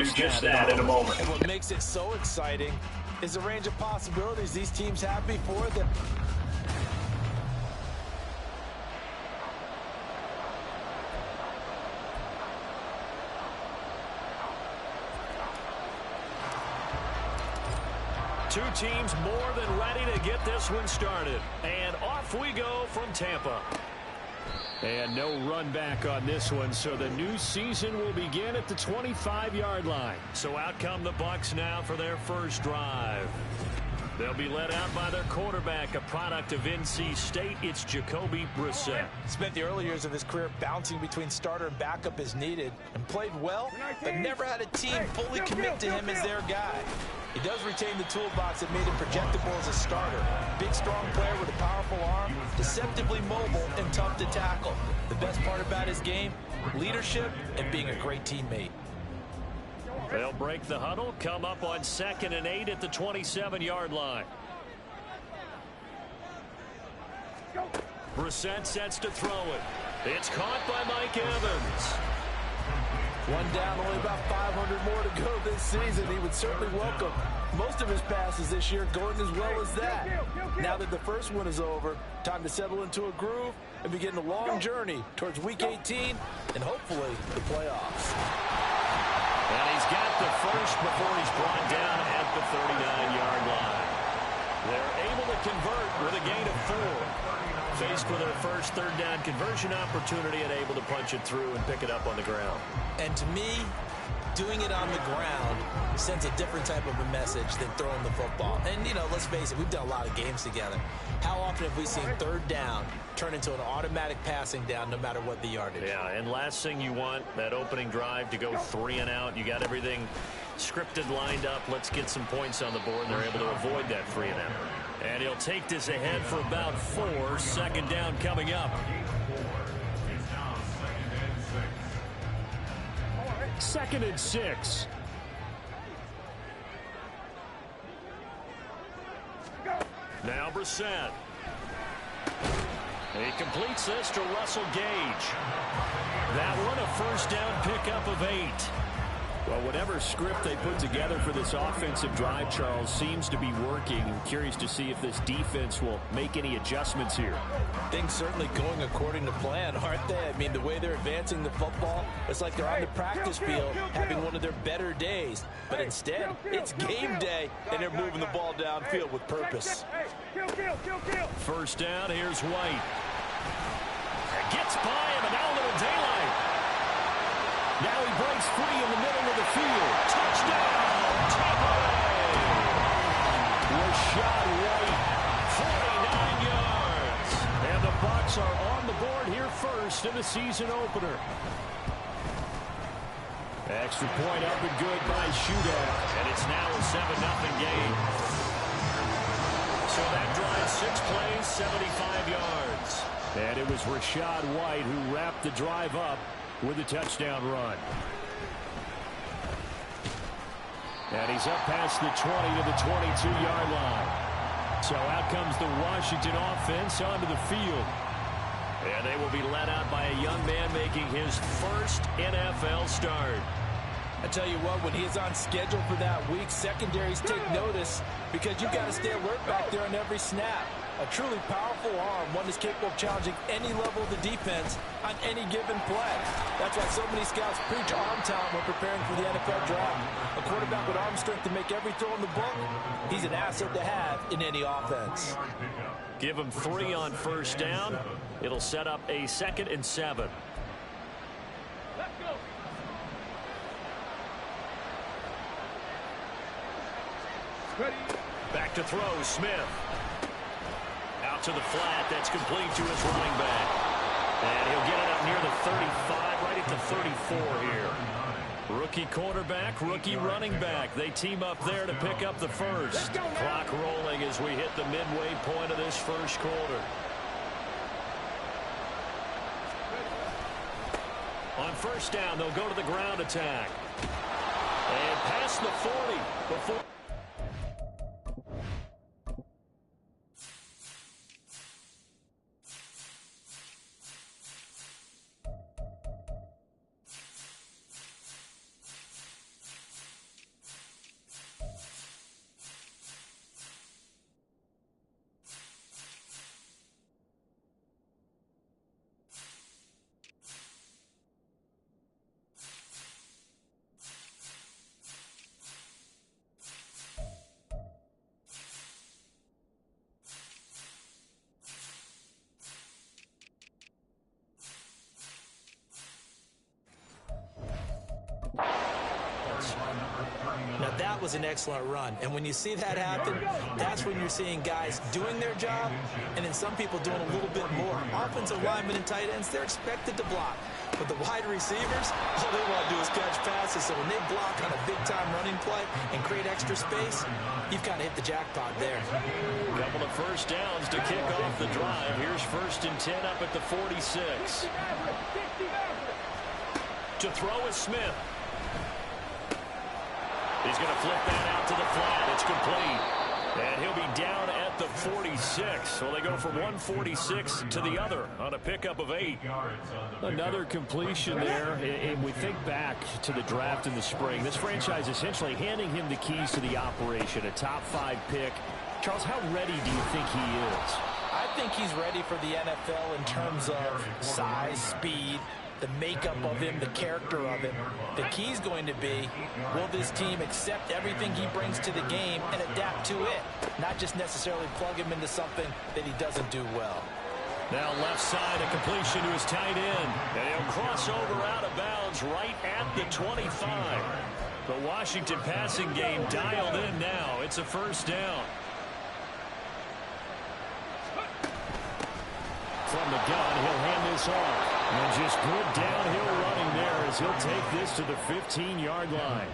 do just that in a moment. And what makes it so exciting is the range of possibilities these teams have before them. Two teams more than ready to get this one started. And off we go from Tampa. And no run back on this one, so the new season will begin at the 25-yard line. So out come the Bucs now for their first drive. They'll be led out by their quarterback, a product of NC State. It's Jacoby Brissett. Spent the early years of his career bouncing between starter and backup as needed, and played well, but never had a team fully commit to him as their guy. He does retain the toolbox that made him projectable as a starter. Big, strong player with a powerful arm, deceptively mobile, and tough to tackle. The best part about his game, leadership and being a great teammate. They'll break the huddle, come up on 2nd and 8 at the 27-yard line. Brissett sets to throw it. It's caught by Mike Evans. One down, only about 500 more to go this season. He would certainly welcome most of his passes this year going as well as that. Now that the first one is over, time to settle into a groove and begin the long journey towards Week 18 and hopefully the playoffs. And he's got the first before he's brought down at the 39-yard line. They're able to convert with a gain of 4. Faced with their first third down conversion opportunity and able to punch it through and pick it up on the ground. And to me, doing it on the ground sends a different type of a message than throwing the football. And, you know, let's face it, we've done a lot of games together. How often have we seen third down turn into an automatic passing down no matter what the yardage? Yeah, and last thing you want, that opening drive to go 3 and out. You got everything scripted, lined up. Let's get some points on the board, and they're able to avoid that 3 and out. And he'll take this ahead for about 4. 2nd down coming up. 2nd and 6. Now Brissett. He completes this to Russell Gage. That one a first down pickup of 8. Well, whatever script they put together for this offensive drive, Charles, seems to be working. I'm curious to see if this defense will make any adjustments here. Things certainly going according to plan, aren't they? I mean, the way they're advancing the football, it's like they're on the practice field having one of their better days. But instead, it's game day, and they're moving the ball downfield with purpose. First down, here's White. Gets by him, and now a little daylight. Now he breaks free in the middle of the field. Touchdown, Tampa Bay! Rashad White, 49 yards. And the Bucs are on the board here first in the season opener. Extra point up and good by Shootout. And it's now a 7-0 game. So that drive, 6 plays, 75 yards. And it was Rashad White who wrapped the drive up with a touchdown run. And he's up past the 20 to the 22-yard line. So out comes the Washington offense onto the field. And they will be led out by a young man making his first NFL start. I tell you what, when he is on schedule for that week, secondaries take notice because you've got to stay alert back there on every snap. A truly powerful arm, one that's capable of challenging any level of the defense on any given play. That's why so many scouts preach arm talent when preparing for the NFL draft. A quarterback with arm strength to make every throw in the book, he's an asset to have in any offense. Give him 3 on first down. It'll set up a 2nd and 7. Back to throw, Smith. Out to the flat, that's complete to his running back. And he'll get it up near the 35, right at the 34 here. Rookie quarterback, rookie running back. They team up there to pick up the first. Clock rolling as we hit the midway point of this first quarter. On first down, they'll go to the ground attack. And past the 40 before. yards. Now, that was an excellent run. And when you see that happen, that's when you're seeing guys doing their job and then some people doing a little bit more. Offensive linemen and tight ends, they're expected to block. But the wide receivers, all they want to do is catch passes. So when they block on a big-time running play and create extra space, you've kind of hit the jackpot there. A couple of first downs to kick off the drive. Here's 1st and 10 up at the 46. To throw is Smith. He's going to flip that out to the flat. It's complete. And he'll be down at the 46. So they go from 146 to the other on a pickup of 8. Another completion there. And we think back to the draft in the spring. This franchise essentially handing him the keys to the operation, a top 5 pick. Charles, how ready do you think he is? I think he's ready for the NFL in terms of size, speed, the makeup of him, the character of him. The key's going to be, will this team accept everything he brings to the game and adapt to it? Not just necessarily plug him into something that he doesn't do well. Now left side, a completion to his tight end. And he'll cross over out of bounds right at the 25. The Washington passing game dialed in now. It's a first down. From the gun, he'll hand this off. And just good downhill running there as he'll take this to the 15-yard line.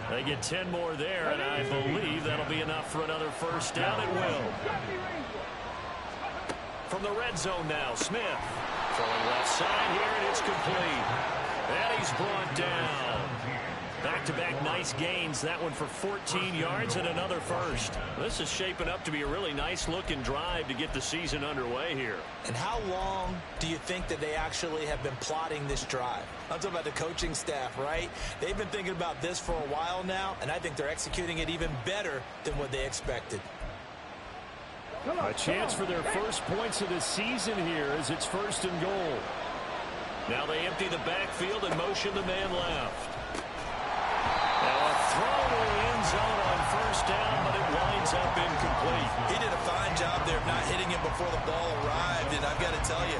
They get 10 more there, and I believe that'll be enough for another first down. It will. From the red zone now, Smith. Throwing left side here, and it's complete. And he's brought down. Back-to-back nice gains. That one for 14 yards and another first. This is shaping up to be a really nice-looking drive to get the season underway here. And how long do you think that they actually have been plotting this drive? I'm talking about the coaching staff, right? They've been thinking about this for a while now, and I think they're executing it even better than what they expected. A chance for their first points of the season here as it's 1st and goal. Now they empty the backfield and motion the man left. Now a throw to the end zone on first down, but it winds up incomplete. He did a fine job there of not hitting him before the ball arrived, and I've got to tell you,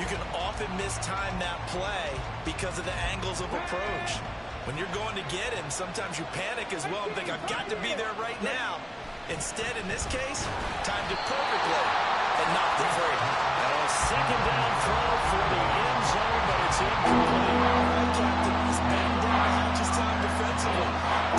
you can often mistime that play because of the angles of approach. When you're going to get him, sometimes you panic as well and think, I've got to be there right now. Instead, in this case, timed it perfectly and knocked it free. Now a second down throw for the end zone, but it's incomplete. All right, Captain, he's batting down the hatches time defensively.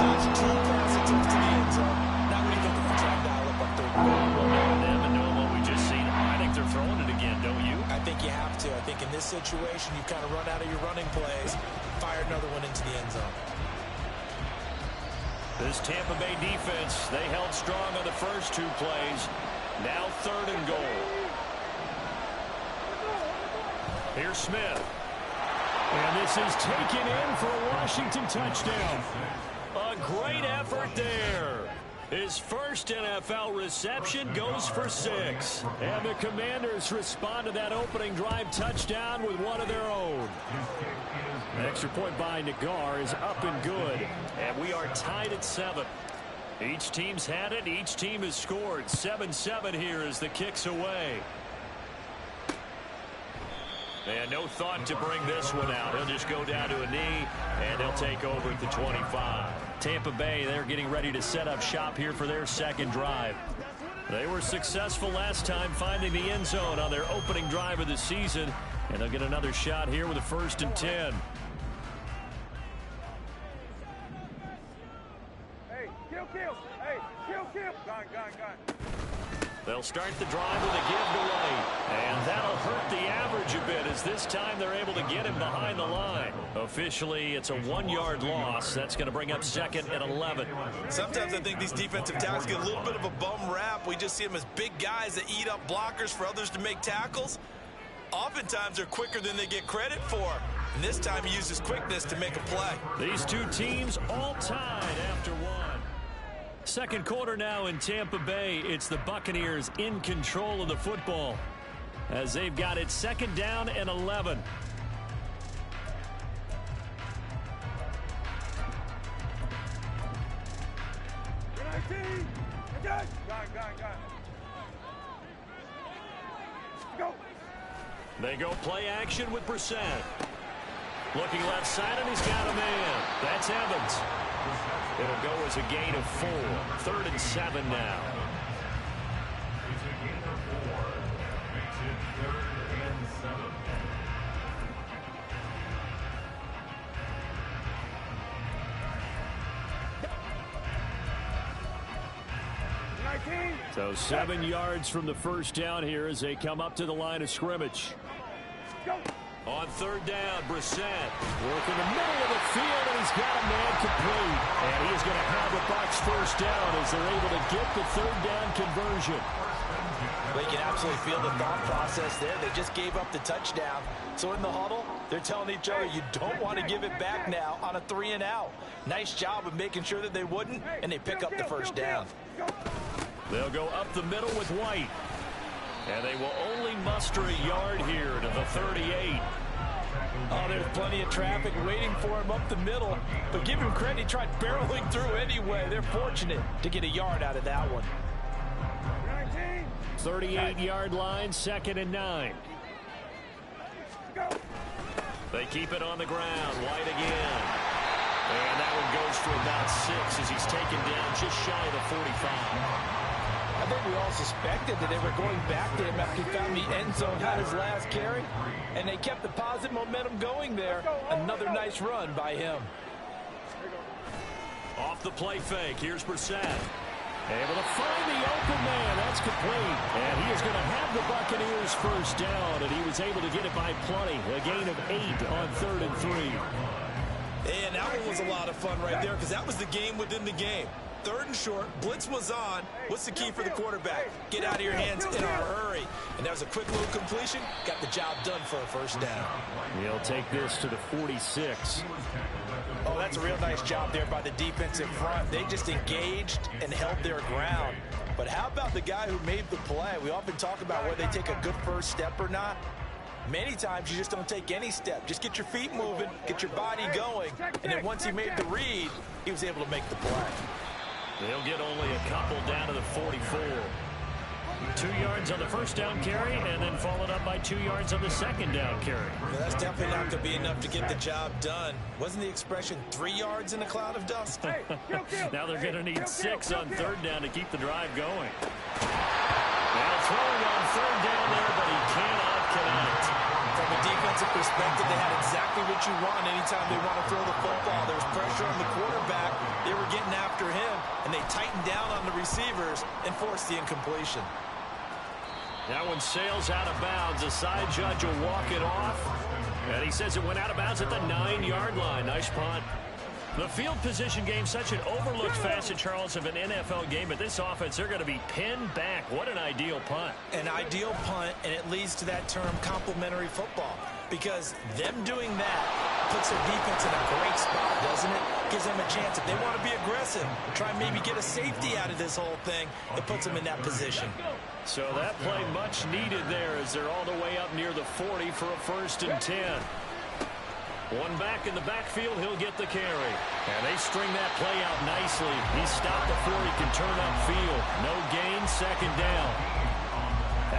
Dodged 2 passes to the end zone. Now what do you think of the track dial up there? Well, knowing them and knowing what we just seen, I think they're throwing it again, don't you? I think you have to. I think in this situation, you kind of run out of your running plays, fire another one into the end zone. This Tampa Bay defense, they held strong on the first 2 plays. Now 3rd and goal. Here's Smith. And this is taken in for a Washington touchdown. A great effort there. His first NFL reception goes for 6. And the Commanders respond to that opening drive touchdown with one of their own. An extra point by Nagar is up and good. And we are tied at 7. Each team's had it. Each team has scored. 7-7 here as the kick's away. And no thought to bring this one out. He'll just go down to a knee, and he'll take over at the 25. Tampa Bay, they're getting ready to set up shop here for their second drive. They were successful last time finding the end zone on their opening drive of the season, and they'll get another shot here with a 1st and 10. Hey, kill. Hey, kill. Gun. They'll start the drive with a give to White. And that'll hurt the average a bit as this time they're able to get him behind the line. Officially, it's a 1-yard loss. That's going to bring up 2nd and 11. Sometimes I think these defensive tackles get a little bit of a bum rap. We just see them as big guys that eat up blockers for others to make tackles. Oftentimes they're quicker than they get credit for. And this time he uses quickness to make a play. These 2 teams all tied after 1. Second quarter now in Tampa Bay. It's the Buccaneers in control of the football as they've got it 2nd down and 11. Go. They go play action with Brissett. Looking left side, and he's got a man. That's Evans. It'll go as a gain of 4. 3rd and 7 now. So 7 yards from the first down here as they come up to the line of scrimmage. On 3rd down, Brissett working the middle of the field, and he's got a man complete. And he is going to have a Bucs first down as they're able to get the 3rd down conversion. Well, you can absolutely feel the thought process there. They just gave up the touchdown. So in the huddle, they're telling each other, you don't want to give it back now on a 3 and out. Nice job of making sure that they wouldn't, and they pick up the first down. They'll go up the middle with White. And they will only muster a yard here to the 38. Oh, there's plenty of traffic waiting for him up the middle. But give him credit, he tried barreling through anyway. They're fortunate to get a yard out of that one. 38-yard line, 2nd and 9. They keep it on the ground. White again. And that one goes for about 6 as he's taken down just shy of the 45. I think we all suspected that they were going back to him after he found the end zone on his last carry. And they kept the positive momentum going there. Another nice run by him. Off the play fake. Here's Brissett. Able to find the open man. That's complete. And he is going to have the Buccaneers first down. And he was able to get it by plenty. A gain of 8 on 3rd and 3. And that one was a lot of fun right there because that was the game within the game. 3rd and short, blitz was on. What's the key for the quarterback? Get out of your hands in a hurry. And that was a quick little completion. Got the job done for a first down. He'll take this to the 46. Oh, that's a real nice job there by the defensive front. They just engaged and held their ground. But how about the guy who made the play? We often talk about whether they take a good first step or not. Many times you just don't take any step. Just get your feet moving, get your body going. And then once he made the read, he was able to make the play. They'll get only a couple down to the 44. 2 yards on the first down carry, and then followed up by 2 yards on the second down carry. Well, that's definitely not going to be enough to get the job done. Wasn't the expression 3 yards in a cloud of dust? Now they're going to need 6 on 3rd down to keep the drive going. Now throwing on 3rd down there, but he cannot connect. From a defensive perspective, they had exactly what you want anytime they want to throw the football. There was pressure on the quarterback. They were getting after him, and they tightened down on the receivers and forced the incompletion. That one sails out of bounds. The side judge will walk it off. And he says it went out of bounds at the 9-yard line. Nice punt. The field position game, such an overlooked facet, Charles, of an NFL game. But this offense, they're going to be pinned back. What an ideal punt. An ideal punt, and it leads to that term complementary football. Because them doing that puts their defense in a great spot, doesn't it? Gives them a chance. If they want to be aggressive, try and maybe get a safety out of this whole thing, it puts them in that position. So that play much needed there as they're all the way up near the 40 for a 1st and 10. One back in the backfield, he'll get the carry. And they string that play out nicely. He's stopped before he can turn upfield. No gain, 2nd down.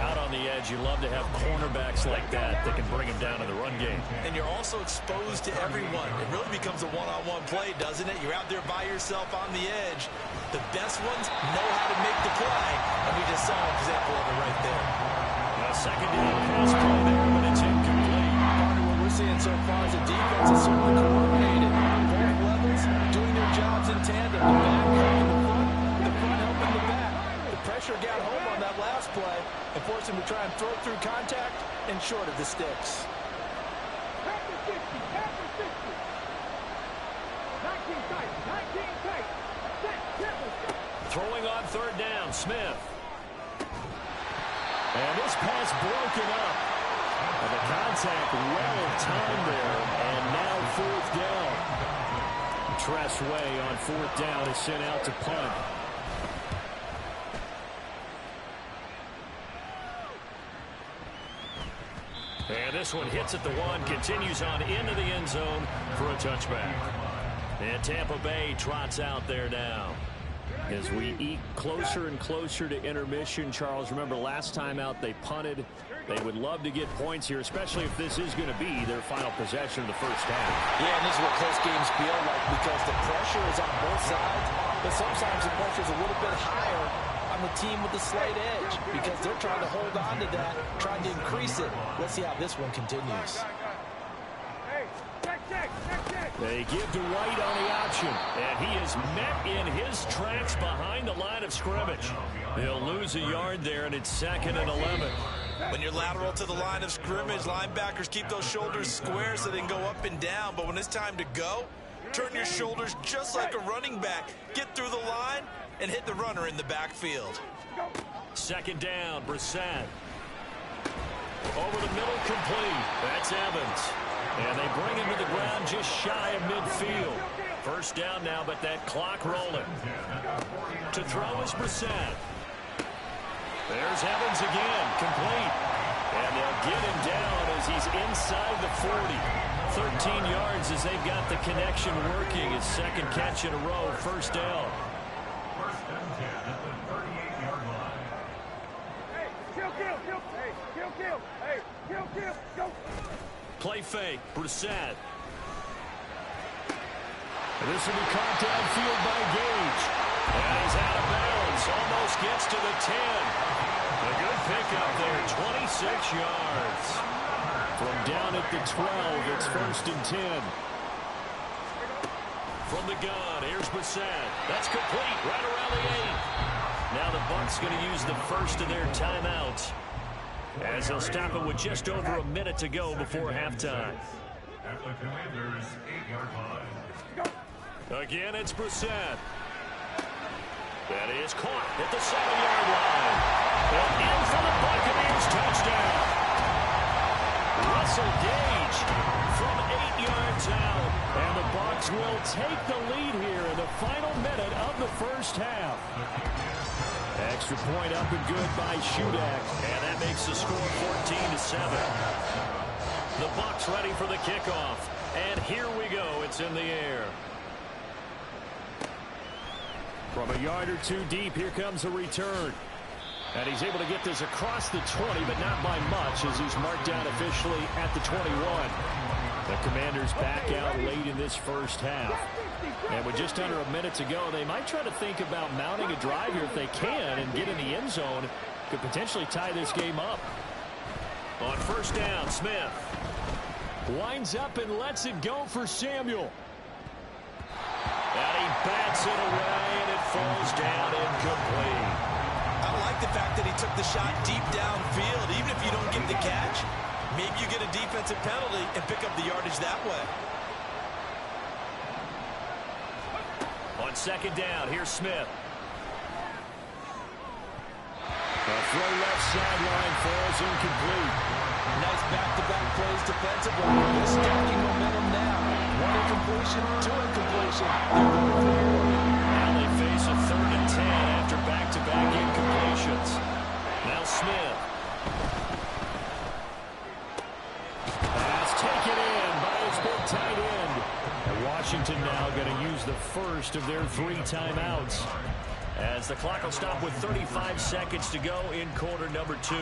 Out on the edge, you love to have cornerbacks like that can bring him down in the run game. And you're also exposed to everyone. It really becomes a one-on-one play, doesn't it? You're out there by yourself on the edge. The best ones know how to make the play, and we just saw an example of it right there. A 2nd down pass play there, but it's incomplete. What we're seeing so far is the defense is certainly coordinated. Both levels doing their jobs in tandem. The back helping the front helping the back. The pressure got home on that last play and forced him to try and throw through contact and short of the sticks. Throwing on 3rd down, Smith. And this pass broken up. And the contact well timed there. And now 4th down. Tressway on 4th down is sent out to punt. And this one hits at the 1, continues on into the end zone for a touchback. And Tampa Bay trots out there now. As we eke closer and closer to intermission, Charles, remember last time out they punted. They would love to get points here, especially if this is going to be their final possession of the first half. Yeah, and this is what close games feel like because the pressure is on both sides, but sometimes the pressure is a little bit higher on the team with the slight edge because they're trying to hold on to that, trying to increase it. Let's see how this one continues. They give to White on the option, and he is met in his tracks behind the line of scrimmage. He'll lose a yard there, and it's 2nd and 11. When you're lateral to the line of scrimmage, linebackers keep those shoulders square so they can go up and down. But when it's time to go, turn your shoulders just like a running back. Get through the line and hit the runner in the backfield. 2nd down, Brissett. Over the middle, complete. That's Evans. And they bring him to the ground just shy of midfield. 1st down now, but that clock rolling. To throw is Brissett. There's Evans again, complete. And they'll get him down as he's inside the 40. 13 yards as they've got the connection working. His 2nd catch in a row, 1st down. Play fake, Brissett. This will be caught downfield by Gage. And he's out of bounds. Almost gets to the 10. A good pickup there, 26 yards. From down at the 12, it's 1st and 10. From the gun, here's Brissett. That's complete, right around the 8. Now the Bucs going to use the first of their timeouts, as they'll stop it with just over a minute to go before halftime. At the Commanders' 8-yard line. Again, it's Brissett. That is caught at the 7-yard line. And in for the Buccaneers touchdown. Russell Gage from 8 yards out. And the Bucs will take the lead here in the final minute of the first half. Extra point up and good by Shudak, and that makes the score 14-7. The Bucs ready for the kickoff, and here we go. It's in the air. From a yard or two deep, here comes a return. And he's able to get this across the 20, but not by much, as he's marked down officially at the 21. The Commanders back out late in this first half. And with just under a minute to go, they might try to think about mounting a drive here if they can and get in the end zone. Could potentially tie this game up. On 1st down, Smith winds up and lets it go for Samuel. And he bats it away, and it falls down incomplete. I like the fact that he took the shot deep downfield. Even if you don't get the catch, maybe you get a defensive penalty and pick up the yardage that way. On 2nd down, here's Smith. A throw left sideline falls incomplete. Nice back-to-back plays defensively. They're stacking momentum now. 1 incompletion, 2 incompletion. They're going for more. Now they face a 3rd and 10 after back-to-back incompletions. Now Smith. Pass taken in by his big tight end. And Washington now going to use the first of their 3 timeouts, as the clock will stop with 35 seconds to go in quarter number 2.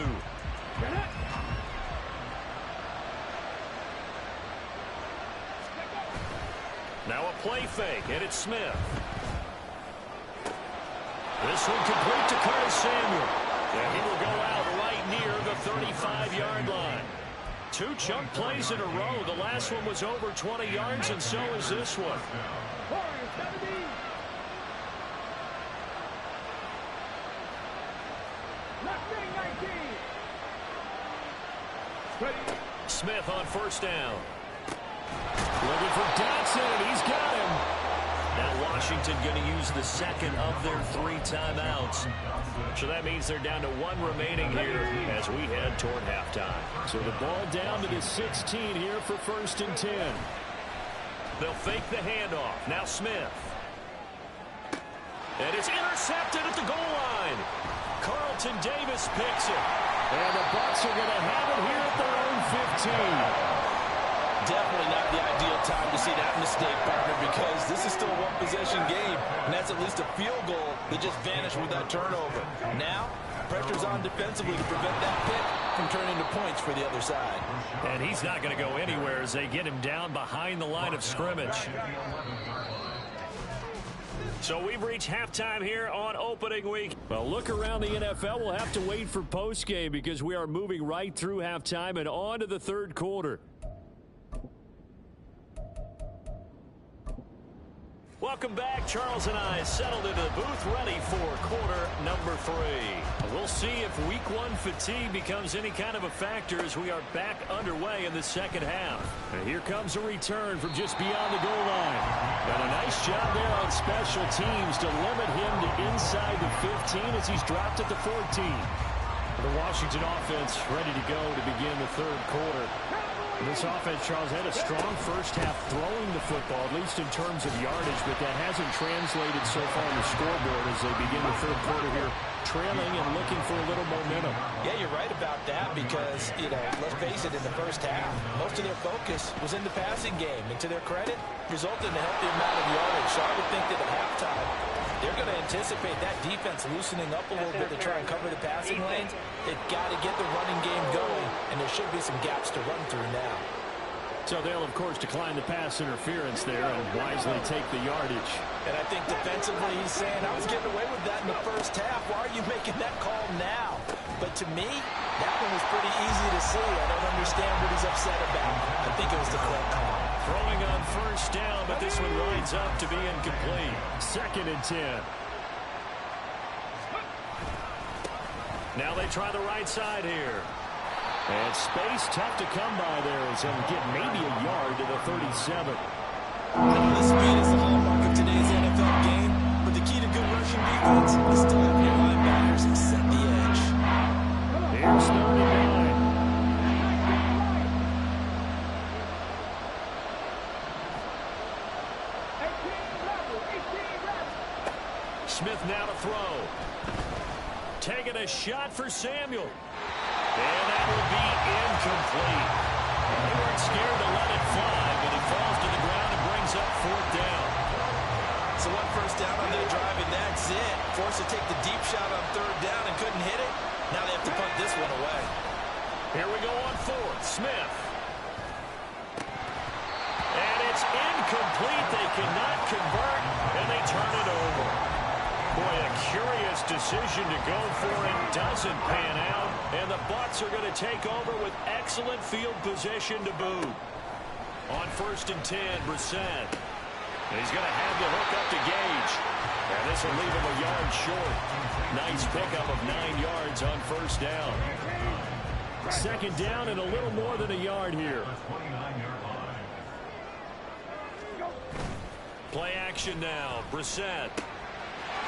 Now a play fake, and it's Smith. This one complete to Curtis Samuel. And he will go out right near the 35-yard line. 2 chunk plays in a row. The last one was over 20 yards, and so is this one. Smith on 1st down. Looking for Dotson, and he's got him. Now Washington going to use the 2nd of their 3 timeouts. So that means they're down to 1 remaining here as we head toward halftime. So the ball down to the 16 here for 1st and 10. They'll fake the handoff. Now Smith. And it's intercepted at the goal line. Carlton Davis picks it. And the Bucs are going to have it here at their own 15. Definitely not the ideal time to see that mistake, partner, because this is still a one-possession game, and that's at least a field goal that just vanished with that turnover. Now, pressure's on defensively to prevent that pick from turning to points for the other side. And he's not going to go anywhere as they get him down behind the line of scrimmage. So we've reached halftime here on opening week. Well, look around the NFL. We'll have to wait for postgame because we are moving right through halftime and on to the third quarter. Welcome back. Charles and I settled into the booth ready for quarter number 3. We'll see if week 1 fatigue becomes any kind of a factor as we are back underway in the second half. And here comes a return from just beyond the goal line. And a nice job there on special teams to limit him to inside the 15 as he's dropped at the 14. The Washington offense ready to go to begin the third quarter. This offense, Charles, had a strong first half throwing the football, at least in terms of yardage, but that hasn't translated so far on the scoreboard as they begin the third quarter here, trailing and looking for a little momentum. Yeah, you're right about that because, let's face it, in the first half, most of their focus was in the passing game. And to their credit, resulted in a healthy amount of yardage. So I would think that at halftime, they're going to anticipate that defense loosening up a little bit to try and cover the passing lanes. They've got to get the running game going, and there should be some gaps to run through now. So they'll, of course, decline the pass interference there and wisely take the yardage. And I think defensively he's saying, I was getting away with that in the first half. Why are you making that call now? But to me, that one was pretty easy to see. I don't understand what he's upset about. I think it was the correct call. Throwing on first down, but this one lines up to be incomplete. 2nd and 10. Now they try the right side here. And space tough to come by there as they'll get maybe a yard to the 37. The speed is the hallmark of today's NFL game, but the key to good rushing defense is still having your linebackers set the edge. Here's 39. Smith now to throw. Taking a shot for Samuel. And that will be incomplete. They weren't scared to let it fly, but it falls to the ground and brings up 4th down. So 1 first down on their drive, and that's it. Forced to take the deep shot on 3rd down and couldn't hit it. Now they have to punt this one away. Here we go on 4th. Smith. And it's incomplete. They cannot convert, and they turn it over. Boy, a curious decision to go for it. Doesn't pan out. And the Bucs are going to take over with excellent field position to boot. On 1st and 10, Brissett. And he's going to have the hook up to Gage. And this will leave him a yard short. Nice pickup of 9 yards on 1st down. 2nd down and a little more than a yard here. Play action now. Brissett.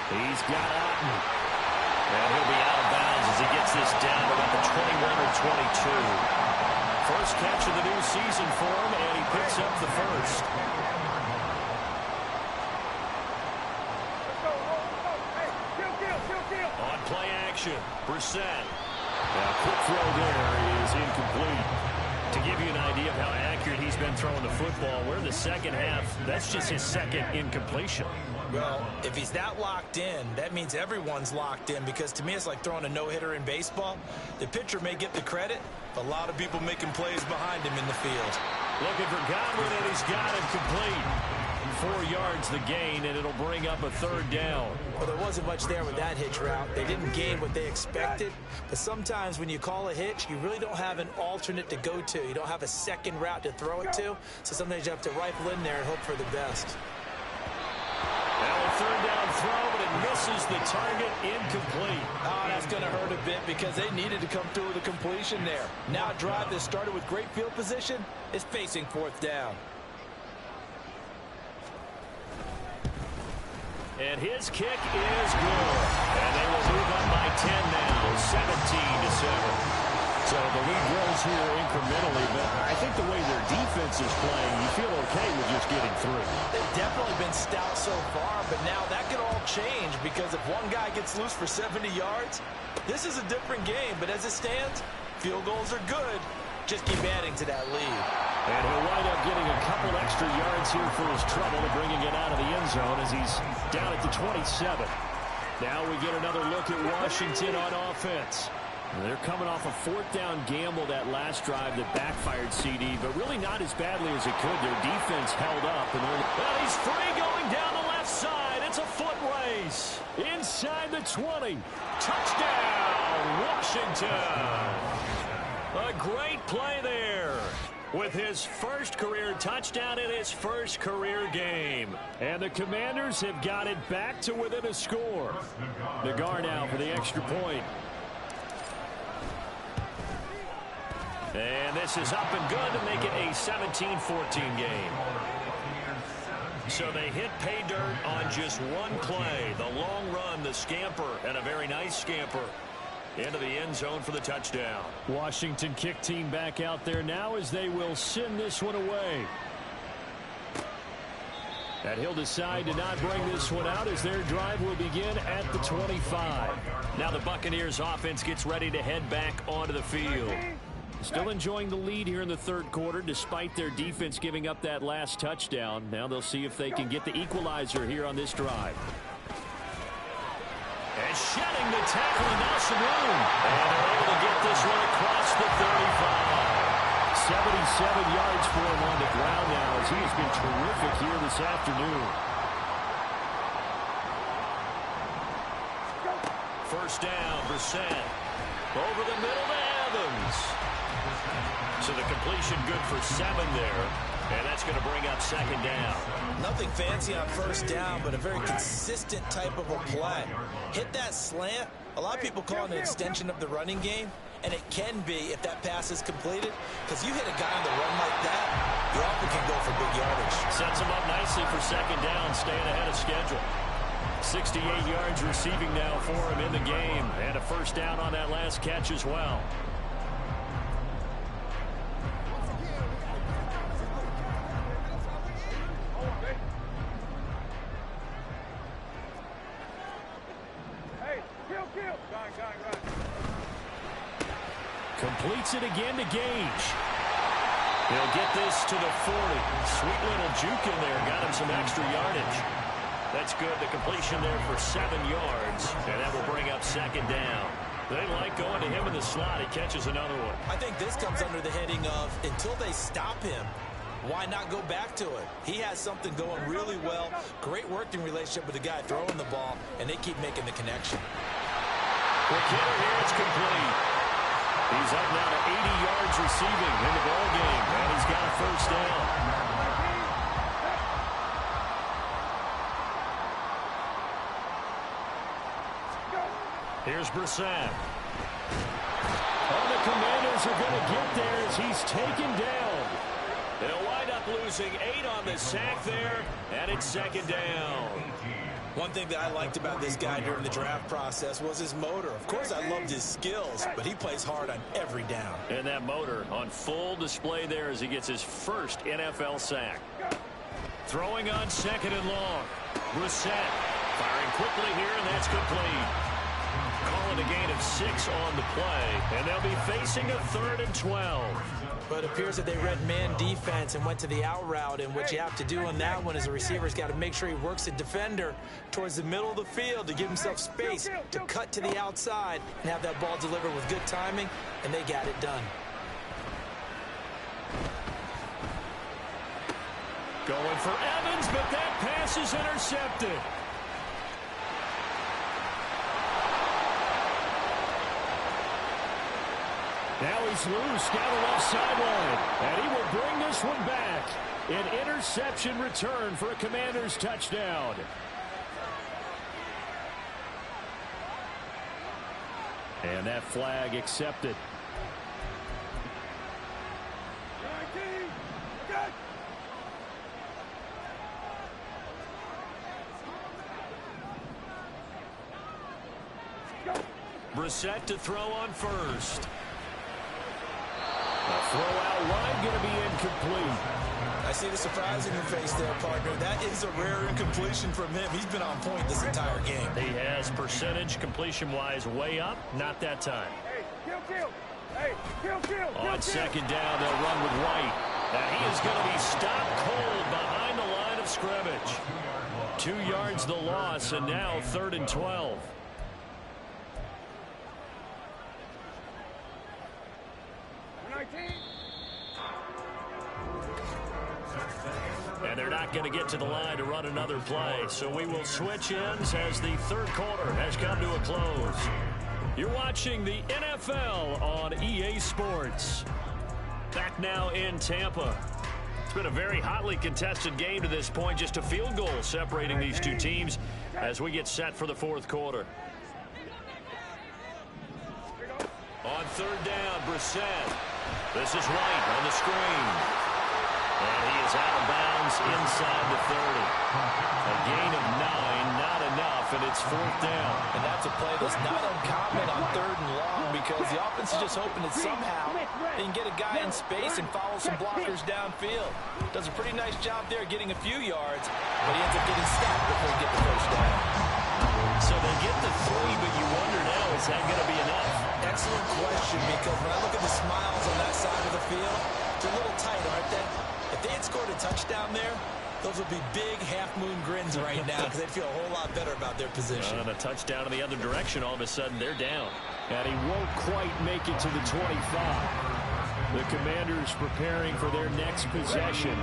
He's got Otten. And he'll be out of bounds as he gets this down to about the 21 or 22. First catch of the new season for him, and he picks up the first. On play action, Brissett. Now, quick throw there is incomplete. To give you an idea of how accurate he's been throwing the football, we're in the second half. That's just his 2nd incompletion. Well, if he's that locked in, that means everyone's locked in, because to me it's like throwing a no-hitter in baseball. The pitcher may get the credit, but a lot of people making plays behind him in the field. Looking for Godwin, and he's got it complete. 4 yards the gain, and it'll bring up a 3rd down. Well, there wasn't much there with that hitch route. They didn't gain what they expected, but sometimes when you call a hitch, you really don't have an alternate to go to. You don't have a second route to throw it to, so sometimes you have to rifle in there and hope for the best. Now a 3rd down throw, but it misses the target, incomplete. Oh, that's going to hurt a bit because they needed to come through with a completion there. Now a drive that started with great field position is facing 4th down. And his kick is good. And they will move on by 10 now, 17-7. So the lead grows here incrementally, but I think the way their defense is playing, you feel okay with just getting through. They've definitely been stout so far, but now that could all change because if one guy gets loose for 70 yards, this is a different game. But as it stands, field goals are good. Just keep adding to that lead. And he'll wind up getting a couple extra yards here for his trouble and bringing it out of the end zone as he's down at the 27. Now we get another look at Washington on offense. They're coming off a fourth down gamble that last drive that backfired, CD, but really not as badly as it could. Their defense held up. And well, he's free going down the left side. It's a foot race. Inside the 20. Touchdown, Washington. A great play there with his first career touchdown in his first career game. And the Commanders have got it back to within a score. Nagar now for the extra point. And this is up and good to make it a 17-14 game. So they hit pay dirt on just one play. The long run, the scamper, and a very nice scamper into the end zone for the touchdown. Washington kick team back out there now as they will send this one away. And he'll decide to not bring this one out as their drive will begin at the 25. Now the Buccaneers offense gets ready to head back onto the field. Still enjoying the lead here in the third quarter despite their defense giving up that last touchdown. Now they'll see if they can get the equalizer here on this drive. And shedding the tackle and now some room. And they're able to get this one across the 35. 77 yards for him on the ground now as he has been terrific here this afternoon. First down, Brissett. Over the middle to Evans. So the completion good for 7 there. And that's going to bring up second down. Nothing fancy on first down, but a very consistent type of a play. Hit that slant. A lot of people call it an extension of the running game, and it can be if that pass is completed, because you hit a guy on the run like that, you often can go for big yardage. Sets him up nicely for second down, staying ahead of schedule. 68 yards receiving now for him in the game, and a first down on that last catch as well. Completes it again to Gage. He'll get this to the 40. Sweet little juke in there. Got him some extra yardage. That's good. The completion there for 7 yards. And that will bring up second down. They like going to him in the slot. He catches another one. I think this comes under the heading of until they stop him, why not go back to it? He has something going really well. Great working relationship with the guy throwing the ball, and they keep making the connection. For Kidder here, it's complete. He's up now to 80 yards receiving in the ball game, and he's got a first down. Here's Brissett. Oh, the Commanders are going to get there as he's taken down. They'll wind up losing 8 on the sack there, and it's second down. One thing that I liked about this guy during the draft process was his motor. Of course, I loved his skills, but he plays hard on every down. And that motor on full display there as he gets his first NFL sack. Throwing on second and long. Brissett firing quickly here, and that's complete. Calling a gain of 6 on the play, and they'll be facing a 3rd and 12. But it appears that they read man defense and went to the out route, and what you have to do on that one is a receiver's got to make sure he works the defender towards the middle of the field to give himself space to cut to the outside and have that ball delivered with good timing, and they got it done. Going for Evans, but that pass is intercepted. Now he's loose down the left sideline, and he will bring this one back. An interception return for a Commanders touchdown. And that flag accepted. Brissett to throw on first. A throw out wide going to be incomplete. I see the surprise in your face there, partner. That is a rare incompletion from him. He's been on point this entire game. He has percentage completion-wise way up. Not that time. Hey, kill. Hey, kill. On second down, they'll run with White. And he is going to be stopped cold behind the line of scrimmage. 2 yards the loss, and now 3rd and 12. And they're not going to get to the line to run another play. So we will switch ends as the 3rd quarter has come to a close. You're watching the NFL on EA Sports. Back now in Tampa. It's been a very hotly contested game to this point. Just a field goal separating these two teams as we get set for the 4th quarter. On 3rd down, Brissett. This is White on the screen. And he is out of bounds inside the 30. A gain of 9, not enough, and it's 4th down. And that's a play that's not uncommon on 3rd and long because the offense is just hoping that somehow they can get a guy in space and follow some blockers downfield. Does a pretty nice job there getting a few yards, but he ends up getting stopped before he gets the 1st down. So they get the 3, but you wonder now, is that going to be enough? Excellent question, because when I look at the smiles on that side of the field, they're a little tight, aren't they? If they had scored a touchdown there, those would be big half-moon grins right now because they'd feel a whole lot better about their position. And a touchdown in the other direction, all of a sudden they're down. And he won't quite make it to the 25. The Commanders preparing for their next possession.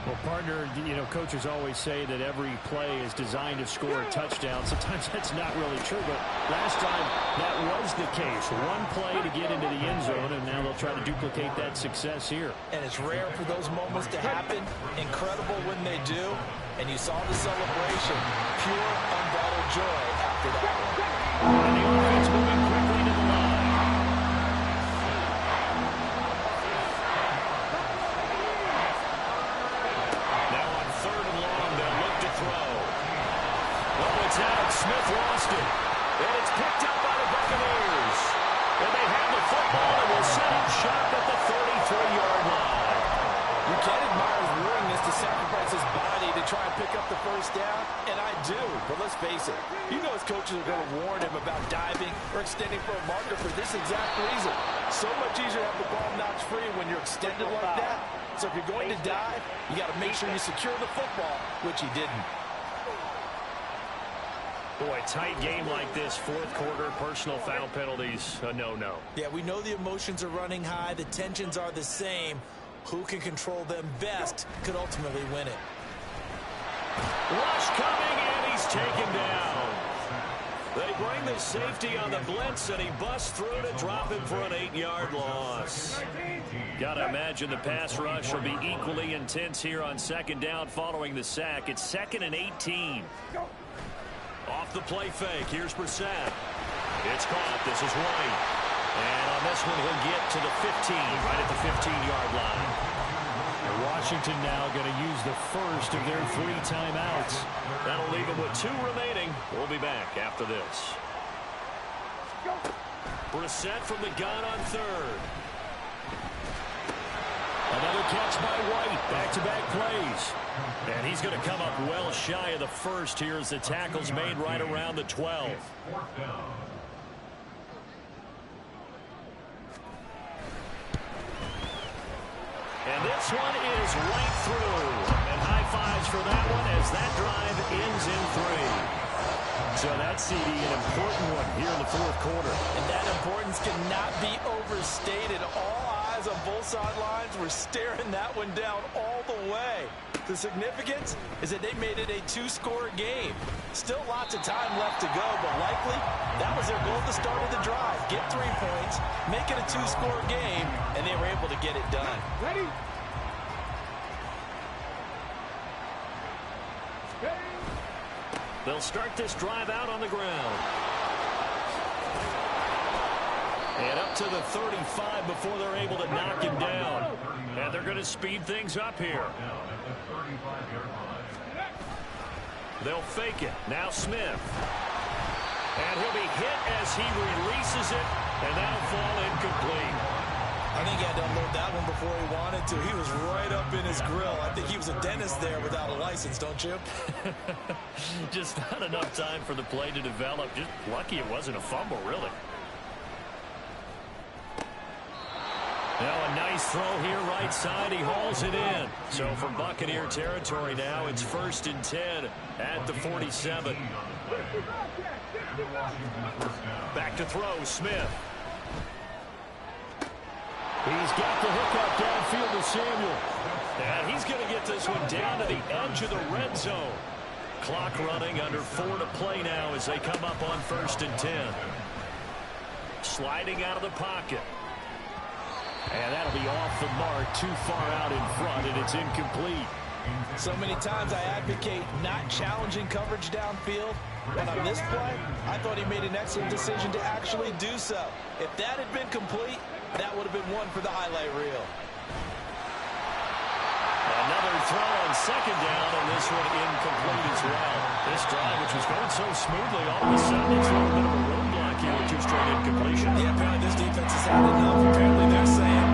Well, partner, you know, coaches always say that every play is designed to score a touchdown. Sometimes that's not really true, but last time that was the case. One play to get into the end zone, and now they'll try to duplicate that success here. And it's rare for those moments to happen. Incredible when they do. And you saw the celebration. Pure, unbridled joy after that one. And the offense moving quickly to the line. Smith lost it. And it's picked up by the Buccaneers. And they have the football and will set up shop at the 33-yard line. You can't admire his willingness to sacrifice his body to try and pick up the 1st down, and I do. But let's face it, you know his coaches are going to warn him about diving or extending for a marker for this exact reason. So much easier to have the ball knocked free when you're extended like that. So if you're going to dive, you got to make sure you secure the football, which he didn't. Boy, tight game like this, 4th quarter, personal foul penalties, a no-no. Yeah, we know the emotions are running high. The tensions are the same. Who can control them best could ultimately win it. Rush coming, and he's taken down. They bring the safety on the blitz, and he busts through to drop him for an 8-yard loss. Got to imagine the pass rush will be equally intense here on 2nd down following the sack. It's 2nd and 18. Off the play fake. Here's Brissett. It's caught. This is White. And on this one, he'll get to the 15, right at the 15-yard line. And Washington now going to use the first of their 3 timeouts. That'll leave them with 2 remaining. We'll be back after this. Brissett from the gun on 3rd. Another catch by White. Back-to-back plays. And he's going to come up well shy of the first here as the tackle's made right around the 12. And this one is right through. And high fives for that one as that drive ends in 3. So that's CD, an important one here in the 4th quarter. And that importance cannot be overstated. All eyes on both sidelines were staring that one down all the way. The significance is that they made it a 2-score game. Still lots of time left to go, but likely that was their goal at the start of the drive. Get 3 points, make it a 2-score game, and they were able to get it done. Ready? They'll start this drive out on the ground. And up to the 35 before they're able to knock him down. And they're going to speed things up here. They'll fake it. Now Smith. And he'll be hit as he releases it. And that'll fall incomplete. I think he had to unload that one before he wanted to. He was right up in his grill. I think he was a dentist there without a license, don't you? Just not enough time for the play to develop. Just lucky it wasn't a fumble, really. Now a nice throw here right side. He hauls it in. So from Buccaneer territory now, it's 1st and 10 at the 47. Back to throw, Smith. He's got the hook up downfield to Samuel. And he's going to get this one down to the edge of the red zone. Clock running, under 4 to play now as they come up on 1st and 10. Sliding out of the pocket. And that'll be off the mark, too far out in front, and it's incomplete. So many times I advocate not challenging coverage downfield, but on this play, I thought he made an excellent decision to actually do so. If that had been complete, that would have been one for the highlight reel. Another throw on 2nd down, and this one incomplete as well. This drive, which was going so smoothly, all of a sudden it's a little bit of a roadblock here with 2 straight incompletions. Yeah, apparently this defense has had enough. Apparently they're saying,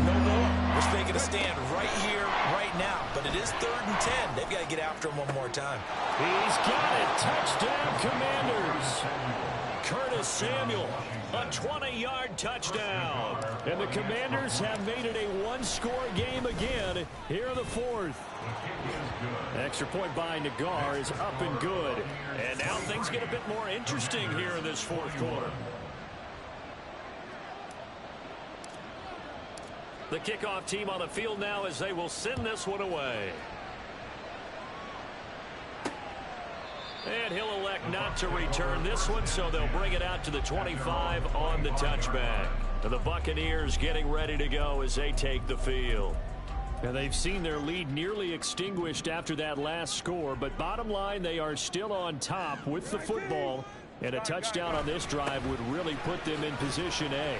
no more. We're making a stand right here, right now. But it is 3rd and 10. They've got to get after him one more time. He's got it. Touchdown, Commanders. Curtis Samuel, a 20-yard touchdown. And the Commanders have made it a 1-score game again here in the 4th. Extra point by Nagar is up and good. And now things get a bit more interesting here in this 4th quarter. The kickoff team on the field now as they will send this one away. And he'll elect not to return this one, so they'll bring it out to the 25 on the touchback. The Buccaneers getting ready to go as they take the field. Now they've seen their lead nearly extinguished after that last score, but bottom line, they are still on top with the football, and a touchdown on this drive would really put them in position A.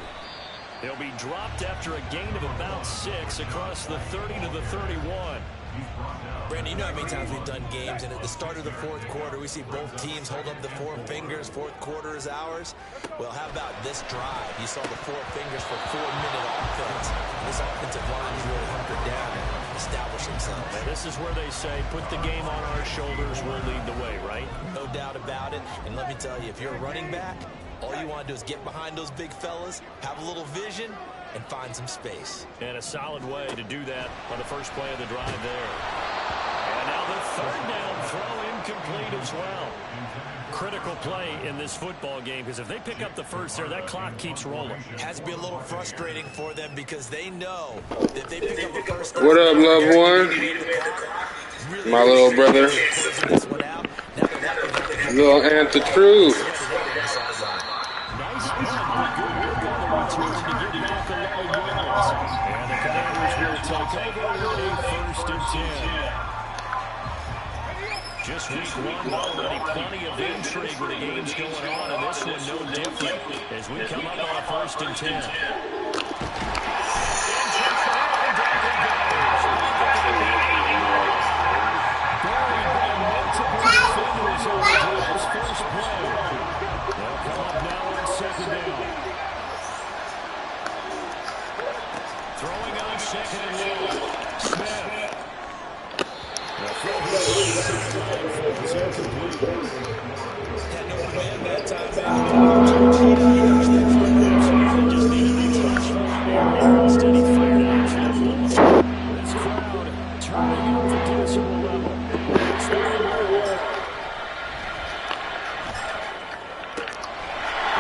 They'll be dropped after a gain of about 6 across the 30 to the 31. Brandon, you know how many times we've done games, and at the start of the 4th quarter, we see both teams hold up the 4 fingers. 4th quarter is ours. Well, how about this drive? You saw the 4 fingers for 4-minute offense. And this offensive line is really hunkered down and established themselves. And this is where they say, put the game on our shoulders, we'll lead the way, right? No doubt about it. And let me tell you, if you're a running back, all you want to do is get behind those big fellas, have a little vision, and find some space. And a solid way to do that on the first play of the drive there. And now the 3rd down throw incomplete as well. Critical play in this football game, because if they pick up the first there, that clock keeps rolling. Has to be a little frustrating for them because they know that if they pick up the first. What up, loved one? My little brother. Little Ant the Truth. Nice good work on the return to get back along yards. And the Commanders will take over with 1st and 10. Just week 1, already plenty of intrigue with the games going on, and this one no different as we come up on 1st and 10. Buried by multiple defenders on the first play. They'll come up now on 2nd down. Throwing on 2nd and 1. Smith. Had no command that time. Instead, he fired out. This crowd turning up the decibel level. It's the reward.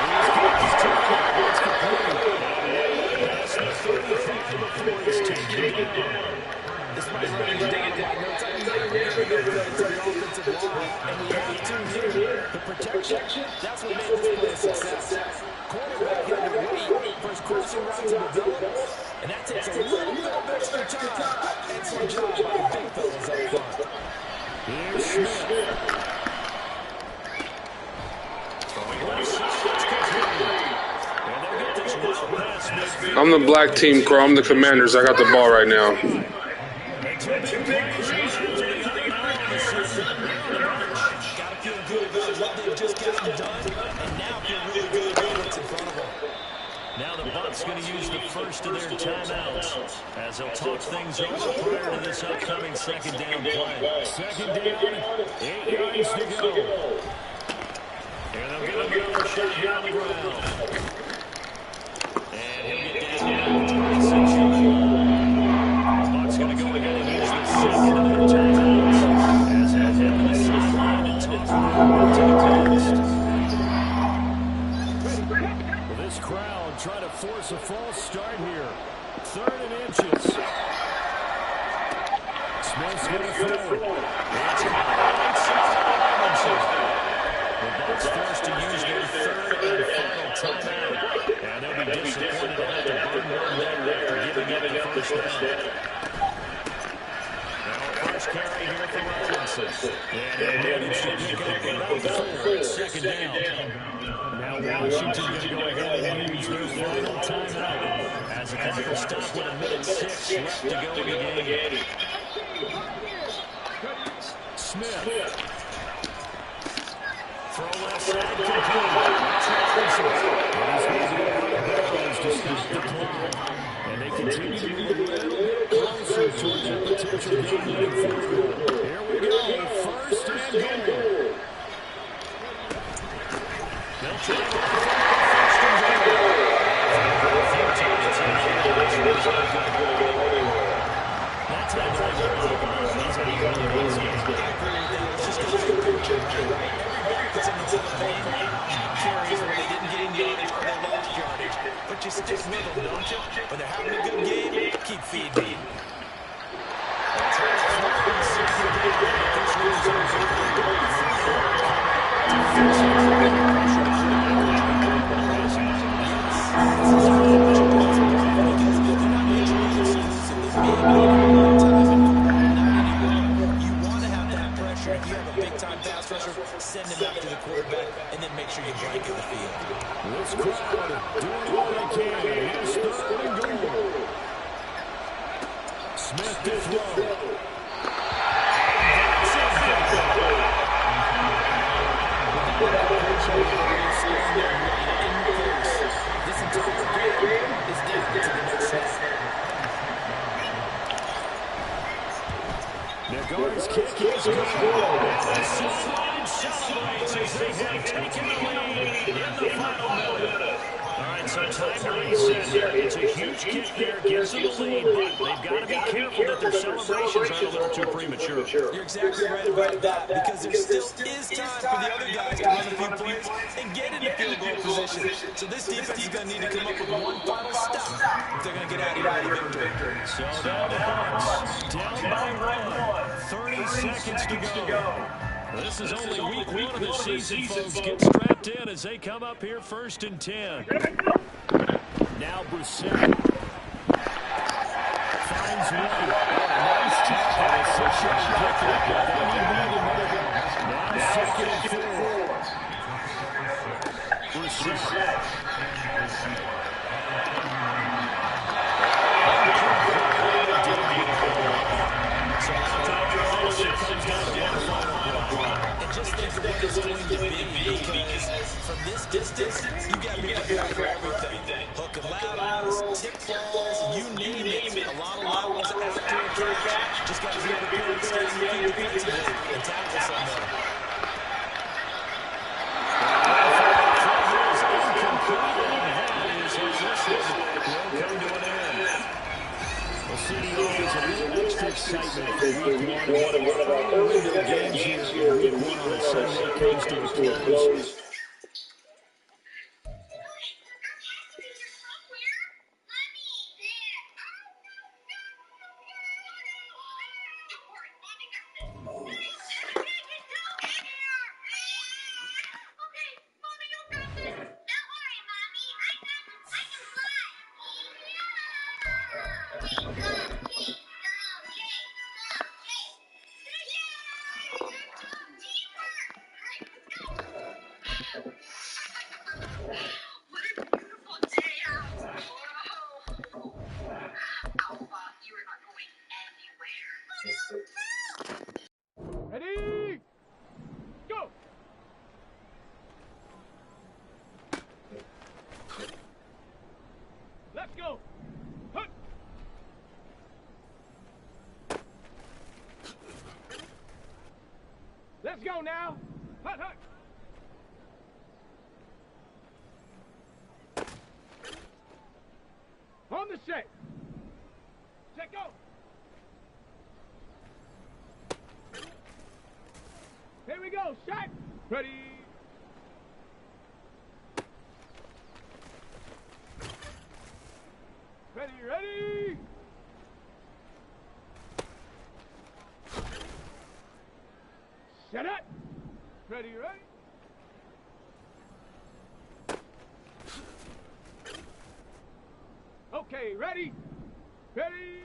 He's got his target. It's complete. Past the 35 before it's taken down. This might run you down like no time. And we have to here. The protection, that's what made this play a success. Quarterback had to wait for his crossing route to develop, and that takes a little bit of extra time. Excellent job by the big fellas up front. Here's Smith. Throwing left side. It's complete. And they'll get this one past midfield. I'm the black team, Crow. I'm the Commanders. I got the ball right now. Gotta feel good about what they've just gotten done, and now feel really good about what's in front of them. Now the Bucs going to use the first of their timeouts as they'll talk things over prior to this upcoming 2nd down play. 2nd down, 8 yards to go. And they'll get another shot here on the ground. And he'll get down now. false start here. 3rd and inches. Smith's going to throw it. It's but that's forced to use their 3rd and final timeout. And they'll be disappointed to have to burn one there after giving up the first down. Now first carry here for Robinson. And he'll manage to pick up about 4. It's 2nd down. Now Washington going to go ahead and use their final timeout. As the clock will stop with 1:06 left to go in the game. Smith. Throw left side, complete. And they continue to move a little bit closer towards that potential game-winning field goal. Here we go, 1st and goal. They'll try to carries where they didn't gain yardage or they lost yardage. But you stick with them, don't you? When they're having a good game, keep feeding. Send him out to the quarterback, and then make sure you blanket the field. This crowd doing all they can. Here's 3rd and goal. Smith to throw. This entire game is down to the next snap. Nagar's kick is good. Celebrates as they have taken the lead in the final minute. All right, so time to reset here. It's a huge kick there, gives them the lead, but they've got to be careful that their celebrations aren't a little too premature. You're exactly right about that, because there still is time for the other guys to run a few plays and get into field goal position. So this defense is going to need to come up with one final stop if they're going to get out of here with a victory. So down by 1. 30 seconds to go. This is only week 1 of the season, folks. Get strapped in as they come up here 1st and 10. Now Brissett finds one. Nice tackle. Now 2nd and 4. Brissett. And just think of what it's going to be, because from this distance, you got to be prepared for everything. Hook and laterals, tip balls, you name it. A lot of laterals after a catch. Just got to be prepared to stay in your feet defensively and tackle someone. Excitement for week 1 of one of our early games here. Week 1 on a Sunday comes to a close. Ready? Go! Let's go! Hunt! Let's go now! Hunt, hunt! On the set! Set, go! Here we go, shot! Ready! Ready, ready. Set up. Ready, ready. Okay, ready. Ready.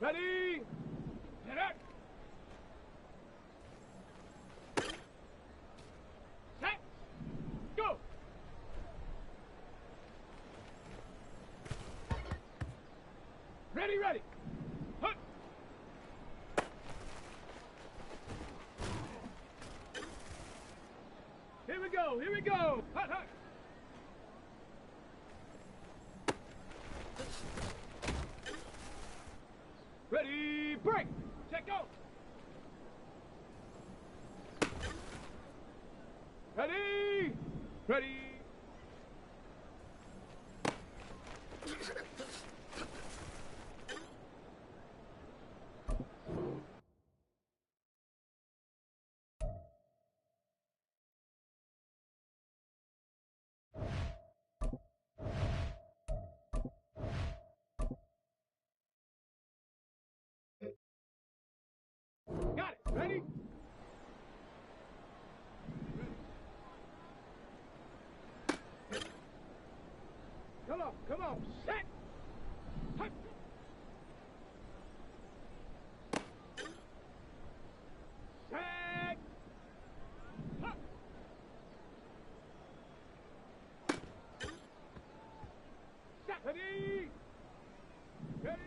Ready. Set up. Set. Go. Ready, ready. Hunt. Here we go, here we go. Hunt, hunt. Ready, break. Check go. Ready. Ready. Got it. Ready? Come on. Set. Hut. Set. Hut. Set. Ready. Ready.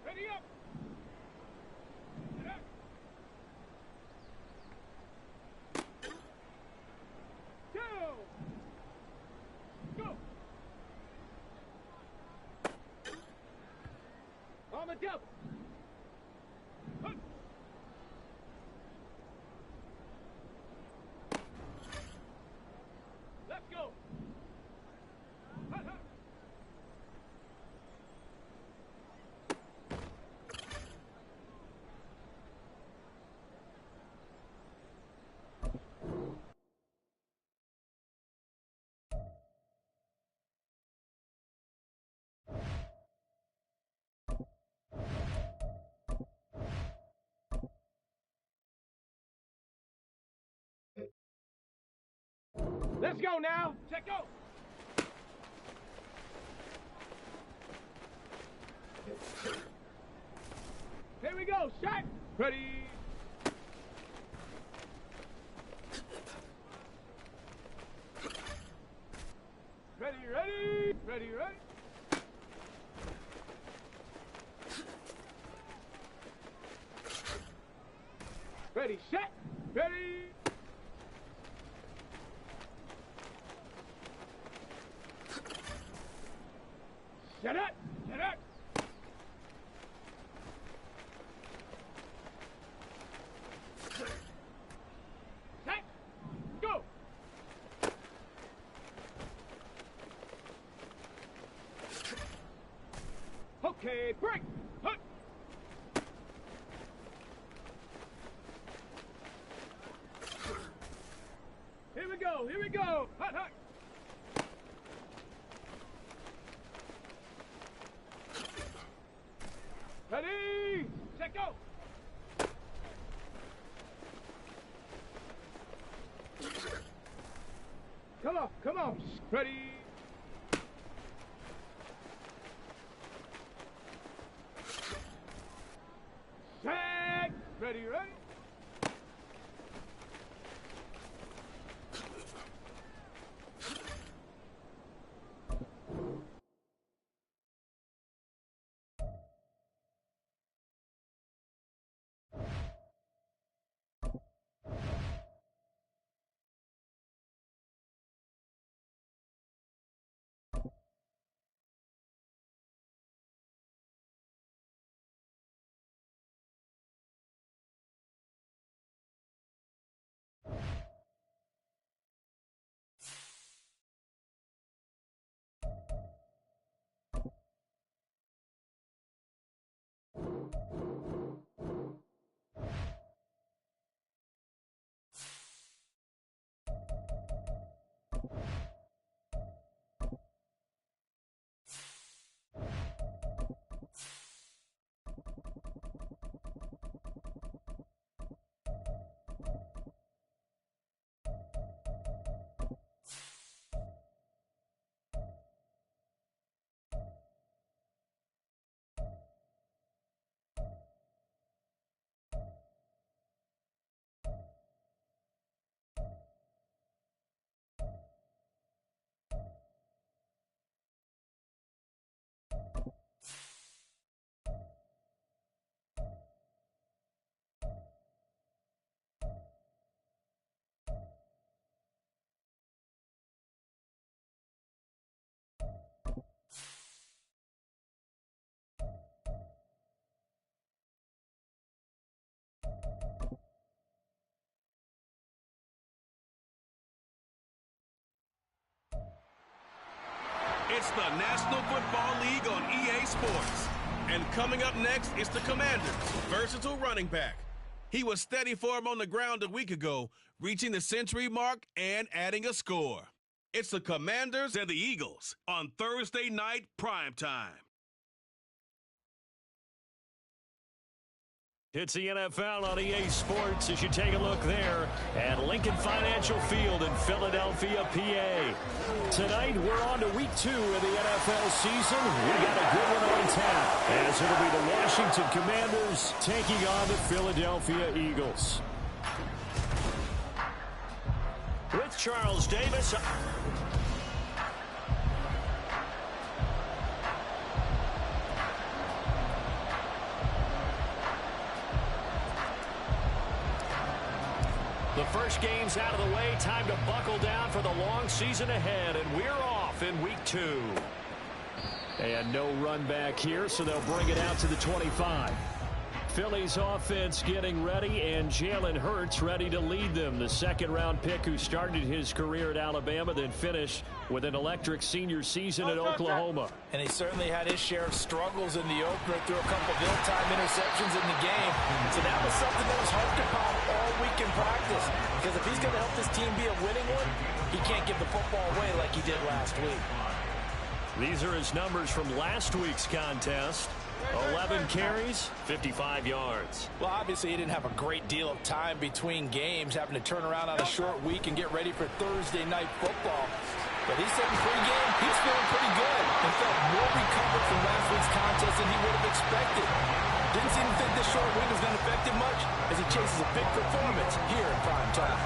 Ready up. Set up. Go. On the double. Hunt. Let's go. Hunt, hunt. Let's go now. Check go. Here we go. Shot. Ready. Ready, ready. Ready, ready. Ready, set. Ready. Set up. Set up. Set. Go. Okay, break. Hunt. Here we go. Here we go. Hunt, hunt. Ready. Set go. Come on. Ready. Set. Ready, ready. It's the National Football League on EA Sports. And coming up next is the Commanders' versatile running back. He was steady for him on the ground a week ago, reaching the century mark and adding a score. It's the Commanders and the Eagles on Thursday night primetime. It's the NFL on EA Sports as you take a look there at Lincoln Financial Field in Philadelphia, PA. Tonight, we're on to week 2 of the NFL season. We got a good one on tap, as it'll be the Washington Commanders taking on the Philadelphia Eagles. With Charles Davis. The first game's out of the way. Time to buckle down for the long season ahead. And we're off in week 2. And no run back here, so they'll bring it out to the 25. Philly's offense getting ready, and Jalen Hurts ready to lead them. The second-round pick who started his career at Alabama, then finished with an electric senior season at Oklahoma. And he certainly had his share of struggles in the opener, threw a couple of ill-timed interceptions in the game. So that was something that was harped upon all week in practice. Because if he's going to help this team be a winning one, he can't give the football away like he did last week. These are his numbers from last week's contest. 11 carries, 55 yards. Well, obviously, he didn't have a great deal of time between games, having to turn around on a short week and get ready for Thursday night football. But he said in pregame, he's feeling pretty good and felt more recovered from last week's contest than he would have expected. Didn't seem to think this short week was going to affect him much as he chases a big performance here in prime time.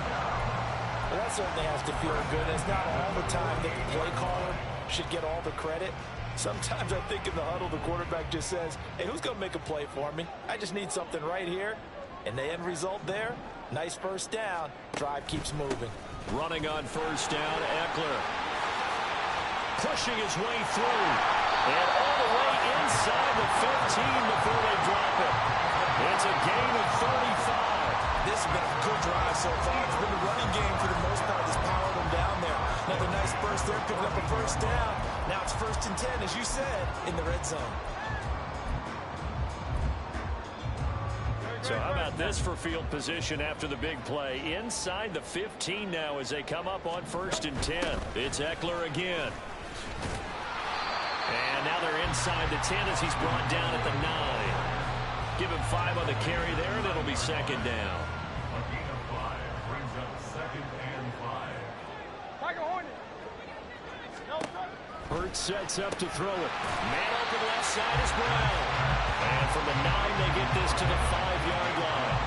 Well, that certainly has to feel good. It's not all the time that the play caller should get all the credit. Sometimes I think in the huddle, the quarterback just says, hey, who's going to make a play for me? I just need something right here. And the end result there, nice first down. Drive keeps moving. Running on first down, Eckler. Pushing his way through. And all the way inside the 15 before they drop it. It's a gain of 35. This has been a good drive so far. It's been a running game for the most part that's powered them down there. Another nice burst there, picking up a first down. Now it's 1st and 10, as you said, in the red zone. So how about this for field position after the big play? Inside the 15 now as they come up on 1st and 10. It's Eckler again. And now they're inside the 10 as he's brought down at the 9. Give him 5 on the carry there, and it'll be 2nd down. A gain of 5 brings up 2nd and 5. Tiger Hornet. Hurts sets up to throw it. Man open left side is Brown. And from the 9, they get this to the 5-yard line.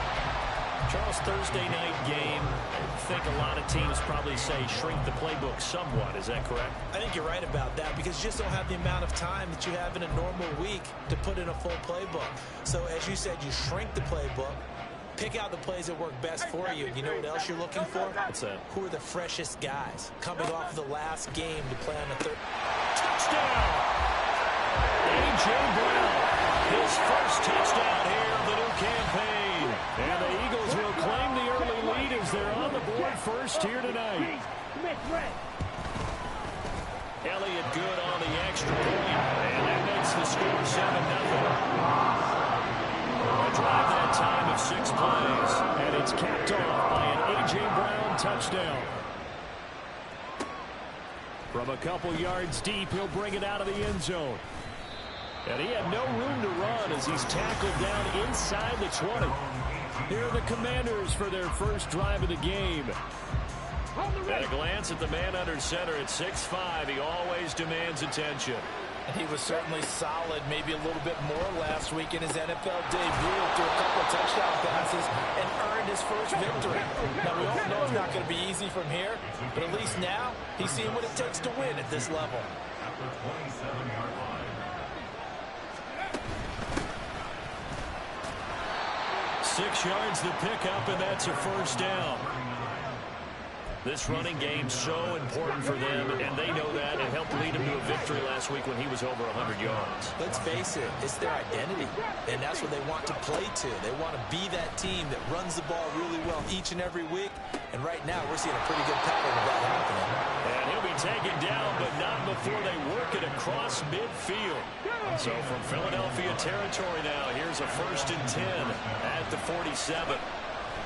Charles, Thursday night game, I think a lot of teams probably say shrink the playbook somewhat. Is that correct? I think you're right about that because you just don't have the amount of time that you have in a normal week to put in a full playbook. So as you said, you shrink the playbook, pick out the plays that work best for you. And you know what else you're looking for? What's that? Who are the freshest guys coming off of the last game to play on the third? Touchdown! A.J. Brown, his first touchdown here of the new campaign. And the Eagles will claim the early lead as they're on the board first here tonight. Elliott good on the extra point, and that makes the score 7-0. A drive that time of 6 plays, and it's capped off by an A.J. Brown touchdown. From a couple yards deep, he'll bring it out of the end zone. And he had no room to run as he's tackled down inside the 20. Here are the Commanders for their first drive of the game. At a glance at the man under center at 6'5", he always demands attention. And he was certainly solid, maybe a little bit more last week in his NFL debut, threw a couple of touchdown passes and earned his first victory. Now, we all know it's not going to be easy from here, but at least now he's seeing what it takes to win at this level. At the 27-yard line. 6 yards to pick up, and that's a first down. This running game so important for them, and they know that. It helped lead them to a victory last week when he was over 100 yards. Let's face it, it's their identity, and that's what they want to play to. They want to be that team that runs the ball really well each and every week, and right now we're seeing a pretty good pattern of that happening. And he'll be taken down, but not before they work it across midfield. So from Philadelphia territory now, here's a 1st and 10 at the 47.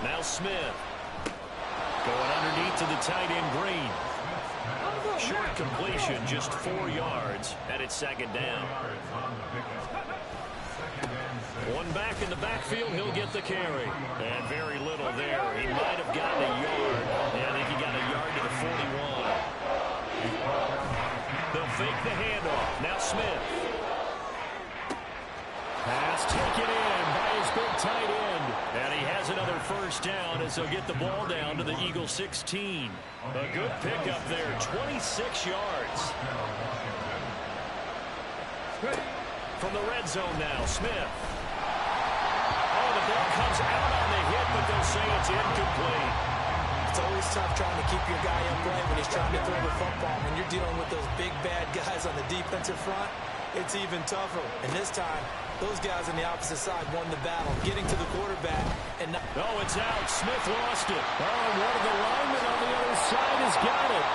Now Smith. Going underneath to the tight end, Green. Short completion, just 4 yards, and it's 2nd down. One back in the backfield, he'll get the carry. And very little there. He might have gotten a yard. Yeah, I think he got a yard to the 41. They'll fake the handoff. Now Smith. Pass taken in by his big tight end. And he has another 1st down as they'll get the ball down to the Eagles 16. A good pickup there, 26 yards. From the red zone now, Smith. Oh, the ball comes out on the hit, but they'll say it's incomplete. It's always tough trying to keep your guy upright when he's trying to throw the football. When you're dealing with those big, bad guys on the defensive front, it's even tougher. And this time, those guys on the opposite side won the battle, getting to the quarterback. And oh, it's out. Smith lost it. Oh, and one of the linemen on the other side has got it.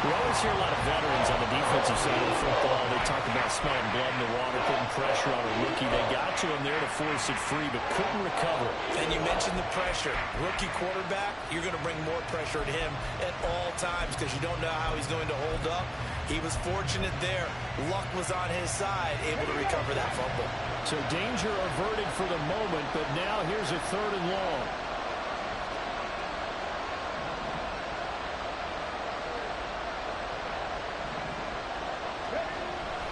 We always hear a lot of veterans on the defensive side of the football. They talk about smelling blood in the water, putting pressure on a rookie. They got to him there to force it free, but couldn't recover. And you mentioned the pressure. Rookie quarterback, you're going to bring more pressure at him at all times because you don't know how he's going to hold up. He was fortunate there. Luck was on his side, able to recover that fumble. So danger averted for the moment, but now here's a 3rd and long.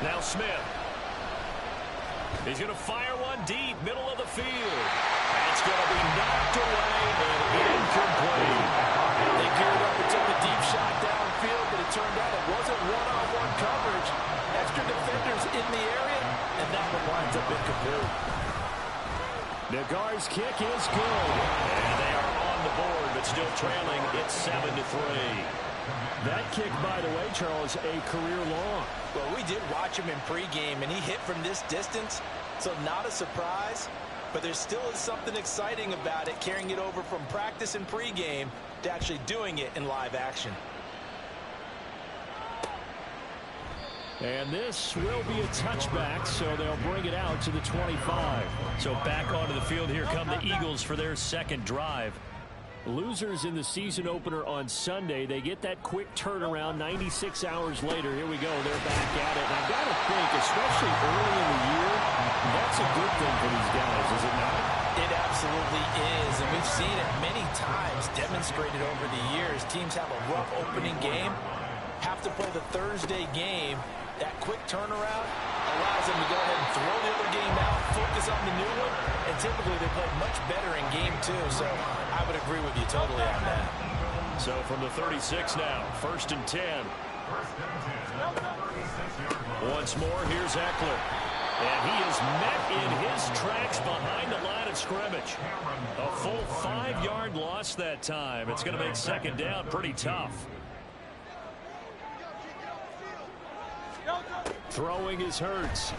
Now Smith. He's going to fire one deep, middle of the field. That's going to be knocked away and incomplete. They geared up and took a deep shot downfield, but it turned out it wasn't one-on-one coverage. Extra defenders in the area, and that one winds up incomplete. Nagar's kick is good. And they are on the board, but still trailing. It's 7-3. That kick, by the way, Charles, a career long. Well, we did watch him in pregame, and he hit from this distance, so not a surprise. But there still is something exciting about it, carrying it over from practice and pregame to actually doing it in live action. And this will be a touchback, so they'll bring it out to the 25. So back onto the field, here come the Eagles for their 2nd drive. Losers in the season opener on Sunday. They get that quick turnaround 96 hours later. Here we go. They're back at it. And I've got to think, especially early in the year, that's a good thing for these guys, is it not? It absolutely is. And we've seen it many times demonstrated over the years. Teams have a rough opening game, have to play the Thursday game. That quick turnaround allows them to go ahead and throw the other game out, focus on the new one, and typically they play much better in game 2. So I would agree with you totally on that. So from the 36 now, 1st and 10. Once more, here's Eckler. And he is met in his tracks behind the line of scrimmage. A full 5-yard loss that time. It's going to make 2nd down pretty tough. Throwing is Hurts.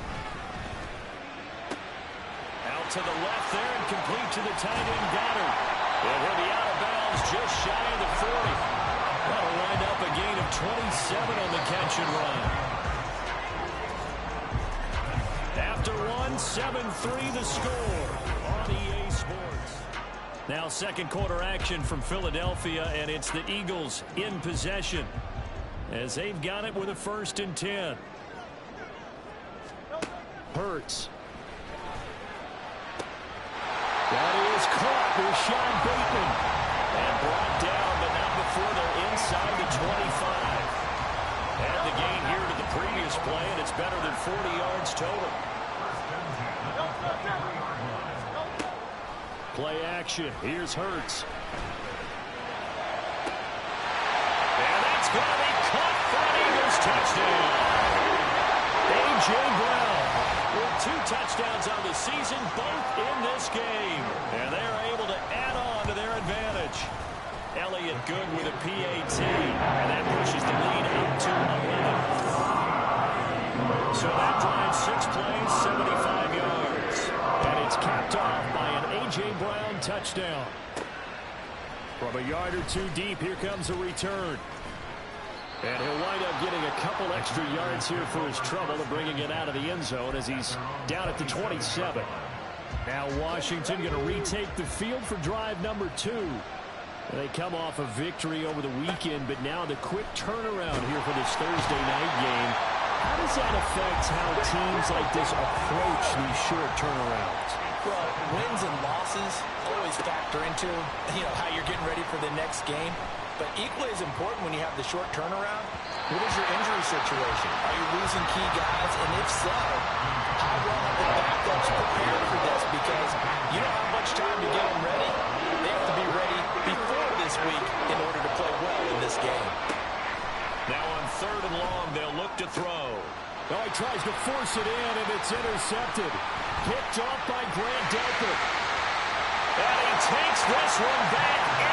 Out to the left there and complete to the tight end, Goddard. And he'll be out of bounds just shy of the 40. That'll wind up a gain of 27 on the catch and run. After one, 7-3 the score on EA Sports. Now 2nd quarter action from Philadelphia, and it's the Eagles in possession as they've got it with a 1st and 10. Hurts. That is caught with Sean Bateman. And brought down, but not before they're inside the 25. And the gain here to the previous play, and it's better than 40 yards total. Play action. Here's Hurts. And that's going to be caught for an Eagles touchdown. A.J. Brown with 2 touchdowns on the season, both in this game. And they're able to add on to their advantage. catch. Elliott good with a PAT, and that pushes the lead up to 11. So that drives 6 plays, 75 yards. And it's capped off by an A.J. Brown touchdown. From a yard or two deep, here comes a return. And he'll wind up getting a couple extra yards here for his trouble and bringing it out of the end zone as he's down at the 27. Now Washington going to retake the field for drive number 2. They come off a victory over the weekend, but now the quick turnaround here for this Thursday night game. How does that affect how teams like this approach these short turnarounds? Well, wins and losses always factor into, how you're getting ready for the next game. But equally as important when you have the short turnaround, what is your injury situation? Are you losing key guys? And if so, how well have the backups prepared for this? Because you don't have much time to get them ready. They have to be ready before this week in order to play well in this game. Now on 3rd and long, they'll look to throw. Oh, he tries to force it in, and it's intercepted. Picked off by Grant Delpit. And he takes this one back